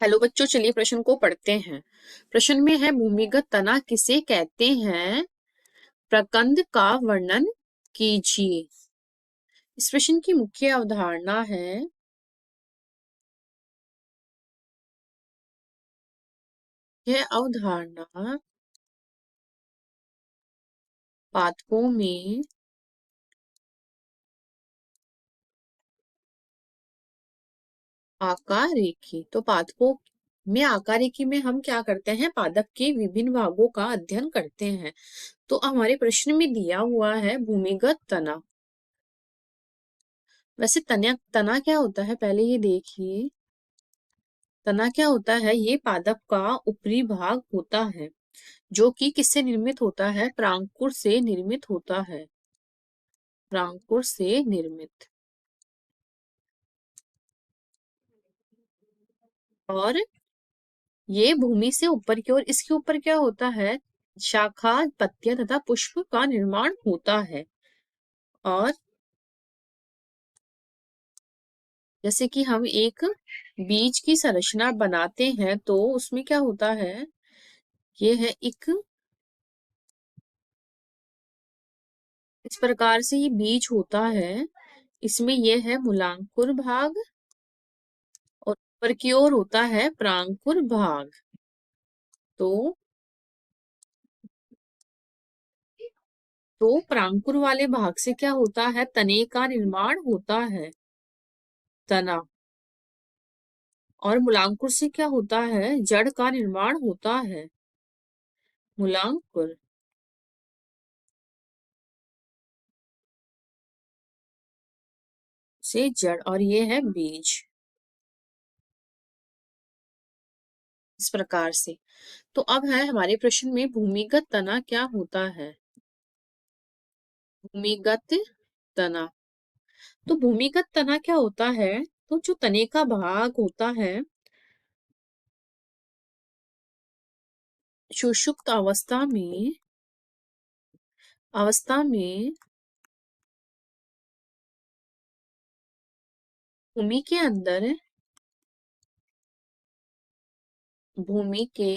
Hello बच्चों, चलिए प्रश्न को पढ़ते हैं। प्रश्न में है भूमिगत तना किसे कहते हैं? प्रकंद का वर्णन कीजिए। इस प्रश्न की मुख्य अवधारणा है यह अवधारणा पादपों में आकार रेखी। तो पादपों में आकार रेखी में हम क्या करते हैं? पादप के विभिन्न भागों का अध्ययन करते हैं। तो हमारे प्रश्न में दिया हुआ है भूमिगत तना। वैसे तना तना क्या होता है, पहले ये देखिए। तना क्या होता है? ये पादप का ऊपरी भाग होता है जो कि किससे निर्मित होता है? प्रांकुर से निर्मित होता है। प्रांकुर से निर्मित। और ये भूमि से ऊपर की ओर, इसके ऊपर क्या होता है? शाखा, पत्तियां तथा पुष्प का निर्माण होता है। और जैसे कि हम एक बीज की संरचना बनाते हैं तो उसमें क्या होता है? ये है एक, इस प्रकार से ये बीज होता है। इसमें यह है मूलांकुर भाग और ऊपर की ओर होता है प्रांकुर भाग। तो प्रांकुर वाले भाग से क्या होता है? तने का निर्माण होता है, तना। और मूलांकुर से क्या होता है? जड़ का निर्माण होता है, मूलांकुर से जड़। और ये है बीज, इस प्रकार से। तो अब है हमारे प्रश्न में भूमिगत तना क्या होता है? भूमिगत तना। तो भूमिगत तना क्या होता है? तो जो तने का भाग होता है, सुषुप्त अवस्था में भूमि के अंदर, भूमि के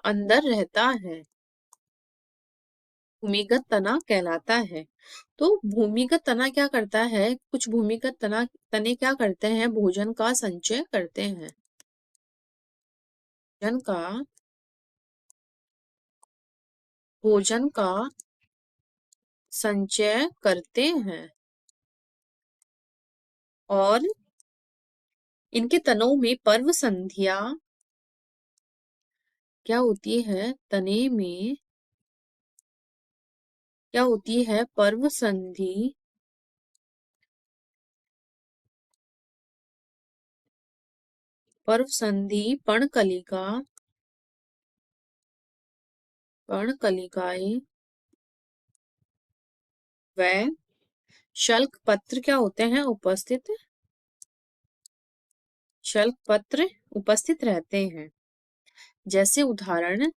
अंदर रहता है, भूमिगत तना कहलाता है। तो भूमिगत तना क्या करता है? कुछ भूमिगत तने क्या करते हैं? भोजन का संचय करते हैं। भोजन का भोजन का संचय करते हैं। और इनके तनों में पर्व संध्या क्या होती है? तने में क्या होती है? पर्व संधि। पर्व संधि पर्णकलिकाएं व शल्क पत्र क्या होते हैं? उपस्थित। शल्क पत्र उपस्थित रहते हैं। जैसे उदाहरण,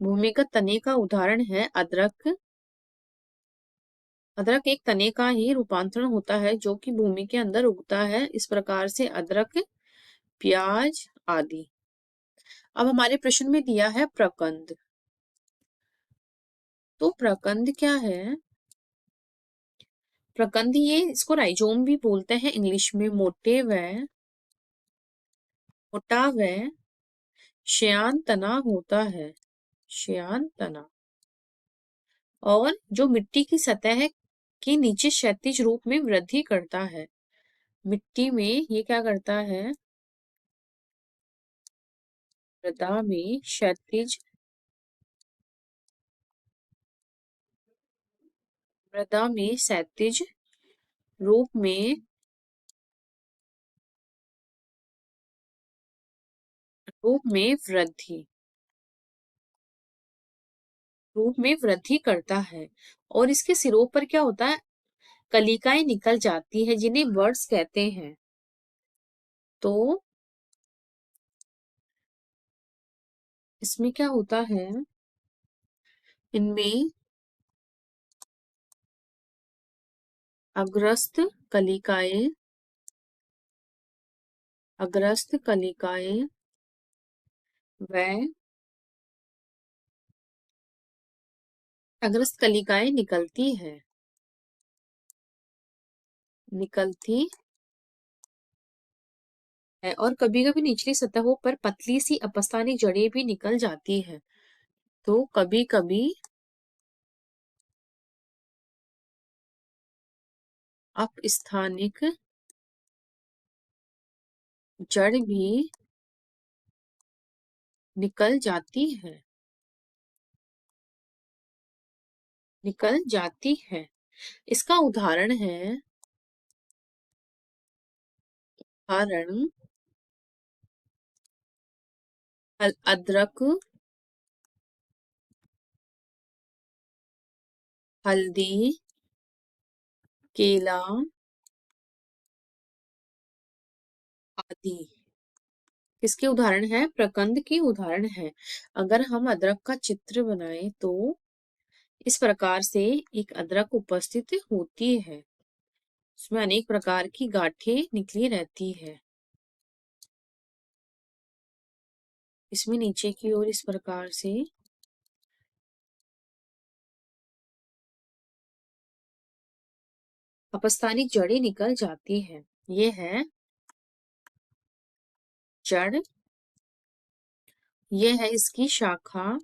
भूमिगत तने का उदाहरण है अदरक। अदरक एक तने का ही रूपांतरण होता है जो कि भूमि के अंदर उगता है। इस प्रकार से अदरक, प्याज आदि। अब हमारे प्रश्न में दिया है प्रकंद। तो प्रकंद क्या है? प्रकंद, ये इसको राइजोम भी बोलते हैं इंग्लिश में। मोटा व श्यान तना होता है, श्यान तना। और जो मिट्टी की सतह के नीचे क्षैतिज रूप में वृद्धि करता है। मिट्टी में ये क्या करता है? मृदा में क्षैतिज, मृदा में क्षैतिज रूप में वृद्धि, करता है। और इसके सिरों पर क्या होता है? कलिकाएं निकल जाती है जिन्हें वर्ड्स कहते हैं। तो इसमें क्या होता है? इनमें अग्रस्त कलिकाएं अग्रस्त कलिकाएं व अग्रस्त कलिकाएं निकलती है और कभी कभी निचली सतहों पर पतली सी अपस्थानिक जड़ें भी निकल जाती है। तो कभी कभी अपस्थानिक जड़ भी निकल जाती है। इसका उदाहरण उदाहरण अदरक, हल्दी, केला आदि। किसके उदाहरण है? प्रकंद के उदाहरण है। अगर हम अदरक का चित्र बनाएं तो इस प्रकार से एक अदरक उपस्थित होती है। इसमें अनेक प्रकार की गांठें निकली रहती है। इसमें नीचे की ओर इस प्रकार से अपस्थानिक जड़ें निकल जाती है। ये है जड़, ये है इसकी शाखा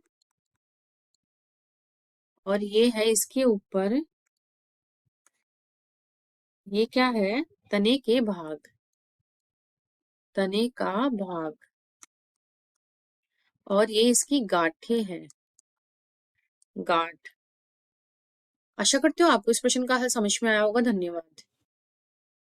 और ये है इसके ऊपर, ये क्या है? तने के भाग, तने का भाग। और ये इसकी गांठें हैं, गांठ। आशा करती हूँ आपको इस प्रश्न का हल समझ में आया होगा। धन्यवाद।